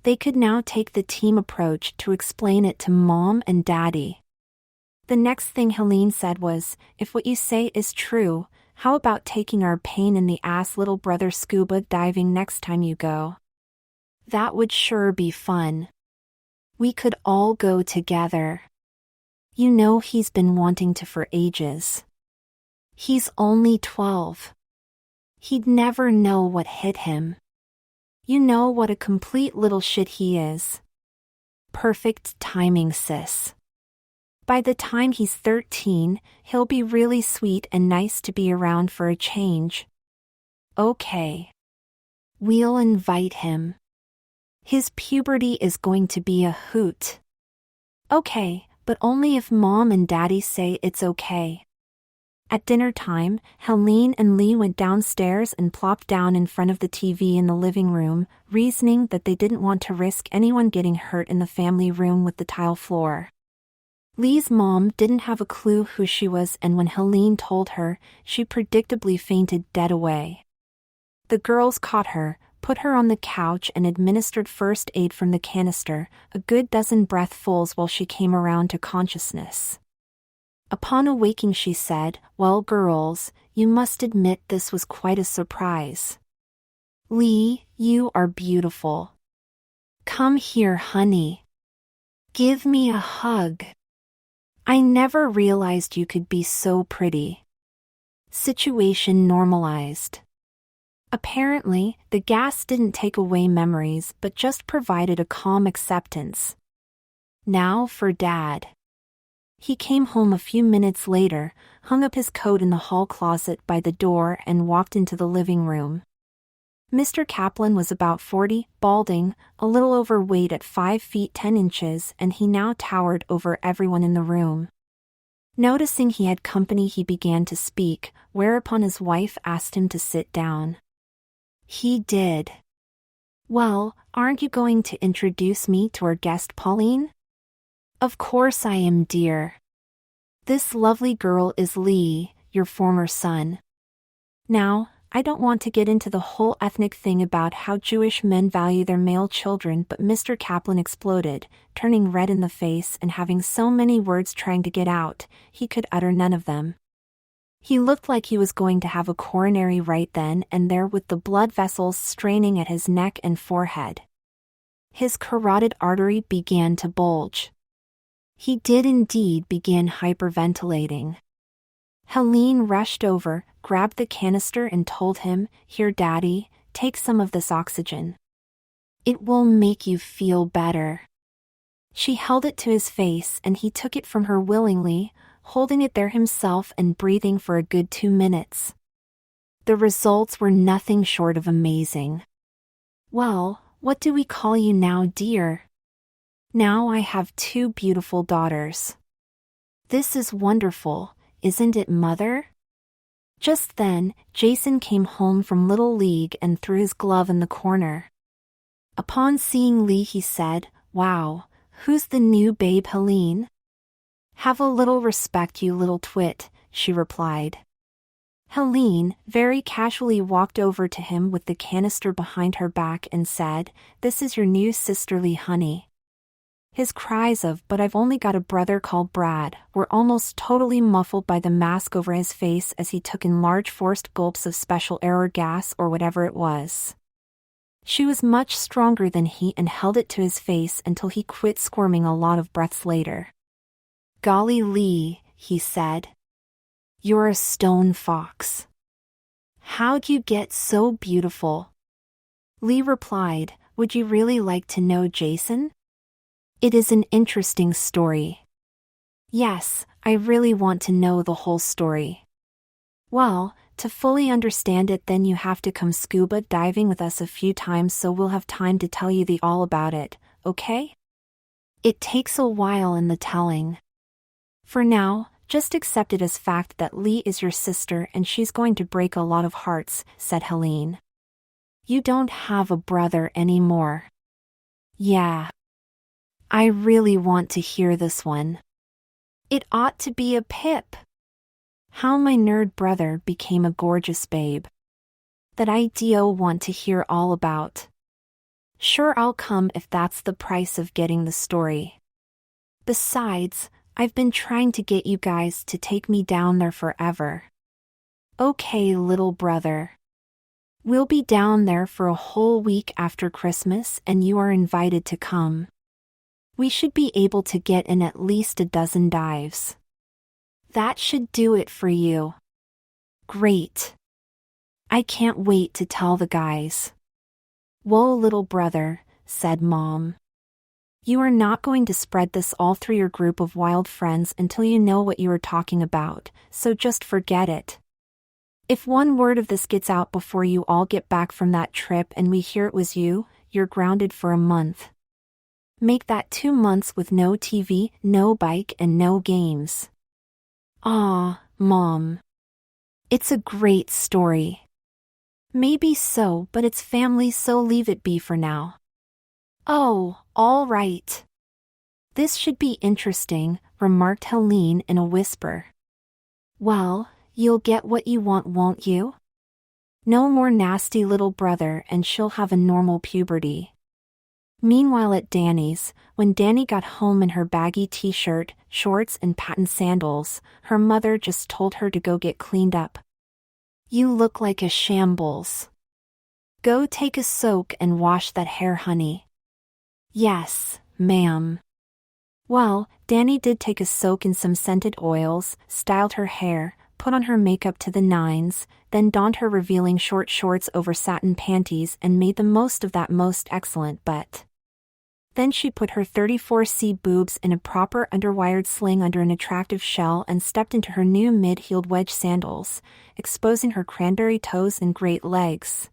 They could now take the team approach to explain it to Mom and Daddy. The next thing Helene said was, "If what you say is true, how about taking our pain-in-the-ass little brother scuba diving next time you go? That would sure be fun. We could all go together. You know he's been wanting to for ages. He's only 12. He'd never know what hit him. You know what a complete little shit he is. Perfect timing, sis. By the time he's 13, he'll be really sweet and nice to be around for a change. Okay. We'll invite him. His puberty is going to be a hoot. Okay, but only if Mom and Daddy say it's okay." At dinner time, Helene and Lee went downstairs and plopped down in front of the TV in the living room, reasoning that they didn't want to risk anyone getting hurt in the family room with the tile floor. Lee's mom didn't have a clue who she was, and when Helene told her, she predictably fainted dead away. The girls caught her, put her on the couch and administered first aid from the canister, a good dozen breathfuls while she came around to consciousness. Upon awaking she said, "Well, girls, you must admit this was quite a surprise. Lee, you are beautiful. Come here, honey. Give me a hug. I never realized you could be so pretty." Situation normalized. Apparently, the gas didn't take away memories but just provided a calm acceptance. Now for Dad. He came home a few minutes later, hung up his coat in the hall closet by the door and walked into the living room. Mr. Kaplan was about 40, balding, a little overweight at 5 feet 10 inches, and he now towered over everyone in the room. Noticing he had company, he began to speak, whereupon his wife asked him to sit down. He did. "Well, aren't you going to introduce me to our guest, Pauline?" "Of course I am, dear. This lovely girl is Lee, your former son." Now, I don't want to get into the whole ethnic thing about how Jewish men value their male children, but Mr. Kaplan exploded, turning red in the face and having so many words trying to get out, he could utter none of them. He looked like he was going to have a coronary right then and there, with the blood vessels straining at his neck and forehead. His carotid artery began to bulge. He did indeed begin hyperventilating. Helene rushed over, grabbed the canister and told him, "Here, Daddy, take some of this oxygen. It will make you feel better." She held it to his face and he took it from her willingly, holding it there himself and breathing for a good 2 minutes. The results were nothing short of amazing. "Well, what do we call you now, dear?" "Now I have 2 beautiful daughters." "This is wonderful, isn't it, Mother?" Just then, Jason came home from Little League and threw his glove in the corner. Upon seeing Lee, he said, "Wow, who's the new babe, Helene?" "Have a little respect, you little twit," she replied. Helene very casually walked over to him with the canister behind her back and said, "This is your new sisterly honey." His cries of "but I've only got a brother called Brad" were almost totally muffled by the mask over his face as he took in large forced gulps of special error gas or whatever it was. She was much stronger than he and held it to his face until he quit squirming a lot of breaths later. "Golly Lee," he said. "You're a stone fox. How'd you get so beautiful?" Lee replied, "Would you really like to know, Jason? It is an interesting story." "Yes, I really want to know the whole story." "Well, to fully understand it, then you have to come scuba diving with us a few times, so we'll have time to tell you all about it, okay? It takes a while in the telling. For now, just accept it as fact that Lee is your sister and she's going to break a lot of hearts," said Helene. "You don't have a brother anymore." "Yeah. I really want to hear this one. It ought to be a pip. How my nerd brother became a gorgeous babe. That I do want to hear all about. Sure, I'll come if that's the price of getting the story. Besides, I've been trying to get you guys to take me down there forever." "Okay, little brother. We'll be down there for a whole week after Christmas and you are invited to come. We should be able to get in at least a dozen dives. That should do it for you." "Great. I can't wait to tell the guys." "Whoa, little brother," said Mom. "You are not going to spread this all through your group of wild friends until you know what you are talking about, so just forget it. If one word of this gets out before you all get back from that trip and we hear it was you, you're grounded for a month. Make that 2 months with no TV, no bike, and no games." "Aw, Mom. It's a great story." "Maybe so, but it's family, so leave it be for now." "Oh, all right. This should be interesting," remarked Helene in a whisper. "Well, you'll get what you want, won't you? No more nasty little brother and she'll have a normal puberty." Meanwhile at Danny's, when Danny got home in her baggy t-shirt, shorts and patent sandals, her mother just told her to go get cleaned up. "You look like a shambles. Go take a soak and wash that hair, honey." "Yes, ma'am." Well, Danny did take a soak in some scented oils, styled her hair, put on her makeup to the nines, then donned her revealing short shorts over satin panties and made the most of that most excellent butt. Then she put her 34C boobs in a proper underwired sling under an attractive shell and stepped into her new mid-heeled wedge sandals, exposing her cranberry toes and great legs.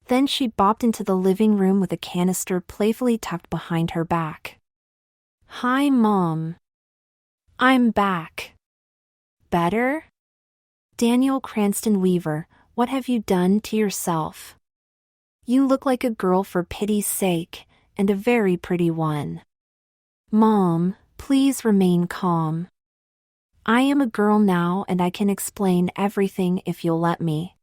Then she bopped into the living room with a canister playfully tucked behind her back. "Hi, Mom. I'm back. Better? Daniel Cranston Weaver, what have you done to yourself? You look like a girl for pity's sake, and a very pretty one. Mom, please remain calm. I am a girl now and I can explain everything if you'll let me."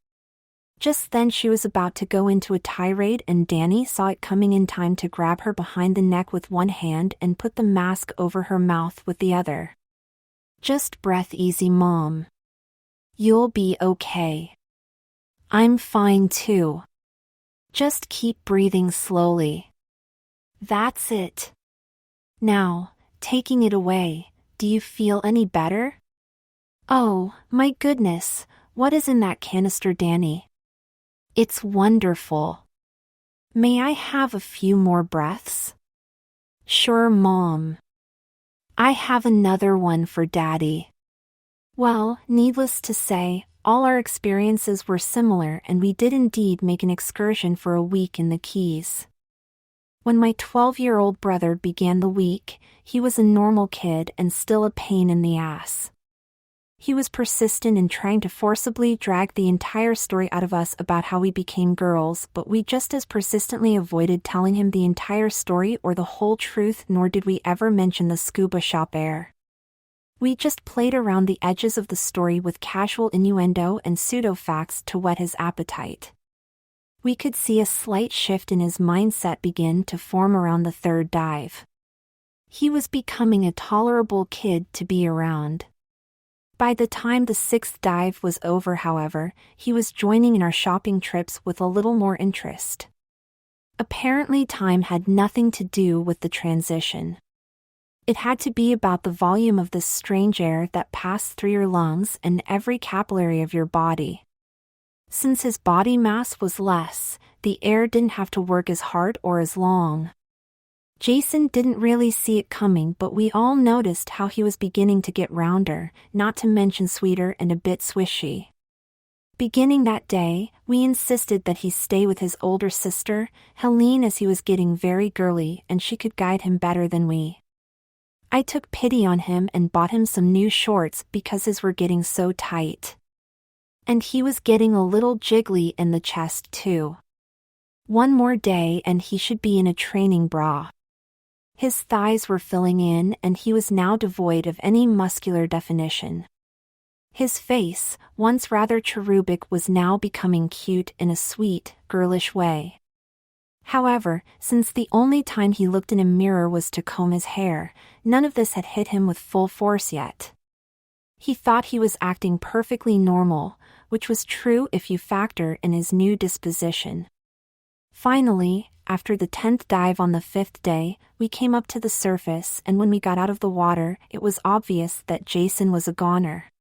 Just then she was about to go into a tirade and Danny saw it coming in time to grab her behind the neck with one hand and put the mask over her mouth with the other. "Just breath easy, Mom. You'll be okay. I'm fine too. Just keep breathing slowly. That's it. Now, taking it away, do you feel any better?" "Oh, my goodness, what is in that canister, Danny?" "It's wonderful. May I have a few more breaths?" "Sure, Mom. I have another one for Daddy." Well, needless to say, all our experiences were similar and we did indeed make an excursion for a week in the Keys. When my 12-year-old brother began the week, he was a normal kid and still a pain in the ass. He was persistent in trying to forcibly drag the entire story out of us about how we became girls, but we just as persistently avoided telling him the entire story or the whole truth, nor did we ever mention the scuba shop air. We just played around the edges of the story with casual innuendo and pseudo-facts to whet his appetite. We could see a slight shift in his mindset begin to form around the third dive. He was becoming a tolerable kid to be around. By the time the sixth dive was over, however, he was joining in our shopping trips with a little more interest. Apparently time had nothing to do with the transition. It had to be about the volume of this strange air that passed through your lungs and every capillary of your body. Since his body mass was less, the air didn't have to work as hard or as long. Jason didn't really see it coming, but we all noticed how he was beginning to get rounder, not to mention sweeter and a bit swishy. Beginning that day, we insisted that he stay with his older sister, Helene, as he was getting very girly and she could guide him better than we. I took pity on him and bought him some new shorts because his were getting so tight. And he was getting a little jiggly in the chest too. One more day and he should be in a training bra. His thighs were filling in and he was now devoid of any muscular definition. His face, once rather cherubic, was now becoming cute in a sweet, girlish way. However, since the only time he looked in a mirror was to comb his hair, none of this had hit him with full force yet. He thought he was acting perfectly normal, which was true if you factor in his new disposition. Finally, after the 10th dive on the 5th day, we came up to the surface, and when we got out of the water, it was obvious that Jason was a goner.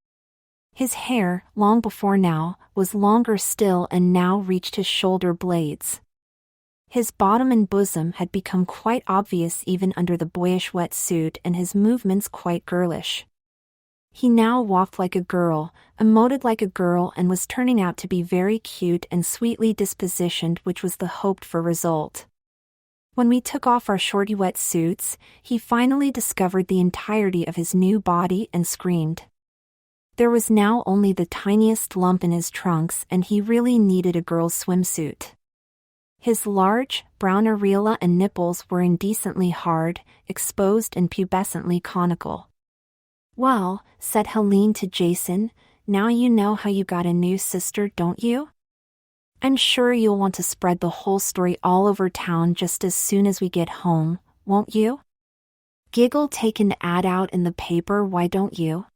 His hair, long before now, was longer still and now reached his shoulder blades. His bottom and bosom had become quite obvious even under the boyish wetsuit, and his movements quite girlish. He now walked like a girl, emoted like a girl, and was turning out to be very cute and sweetly dispositioned, which was the hoped-for result. When we took off our shorty wetsuits, he finally discovered the entirety of his new body and screamed. There was now only the tiniest lump in his trunks, and he really needed a girl's swimsuit. His large, brown areola and nipples were indecently hard, exposed and pubescently conical. "Well," said Helene to Jason, "now you know how you got a new sister, don't you? I'm sure you'll want to spread the whole story all over town just as soon as we get home, won't you? Giggle, take an ad out in the paper, why don't you?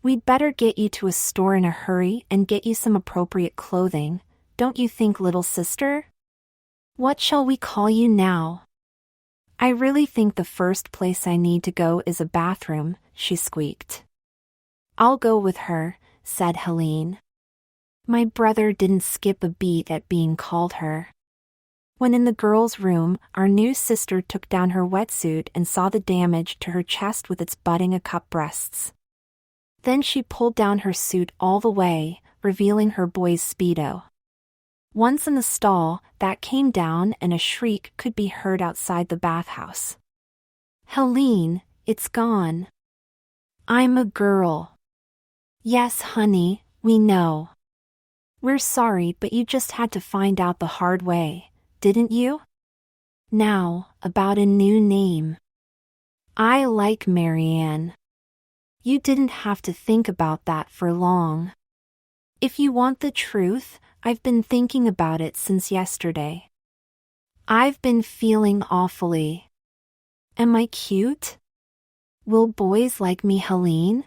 We'd better get you to a store in a hurry and get you some appropriate clothing, don't you think, little sister? What shall we call you now?" "I really think the first place I need to go is a bathroom," she squeaked. "I'll go with her," said Helene. My brother didn't skip a beat at being called her. When in the girls' room, our new sister took down her wetsuit and saw the damage to her chest with its budding-a-cup breasts. Then she pulled down her suit all the way, revealing her boy's Speedo. Once in the stall, that came down and a shriek could be heard outside the bathhouse. Helene, it's gone. I'm a girl. Yes, honey, we know. We're sorry, but you just had to find out the hard way, didn't you? Now, about a new name. I like Marianne. You didn't have to think about that for long. If you want the truth, I've been thinking about it since yesterday. I've been feeling awfully. Am I cute? Will boys like me, Helene?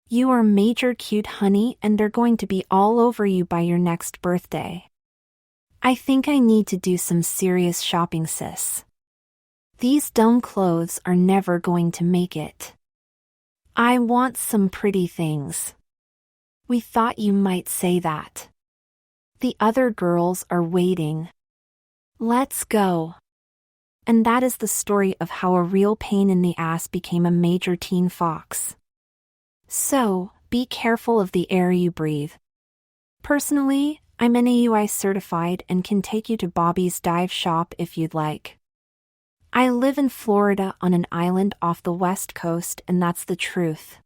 You are major cute, honey, and they're going to be all over you by your next birthday. I think I need to do some serious shopping, sis. These dumb clothes are never going to make it. I want some pretty things. We thought you might say that. The other girls are waiting. Let's go. And that is the story of how a real pain in the ass became a major teen fox. So, be careful of the air you breathe. Personally, I'm NAUI certified and can take you to Bobby's Dive Shop if you'd like. I live in Florida on an island off the West Coast, and that's the truth.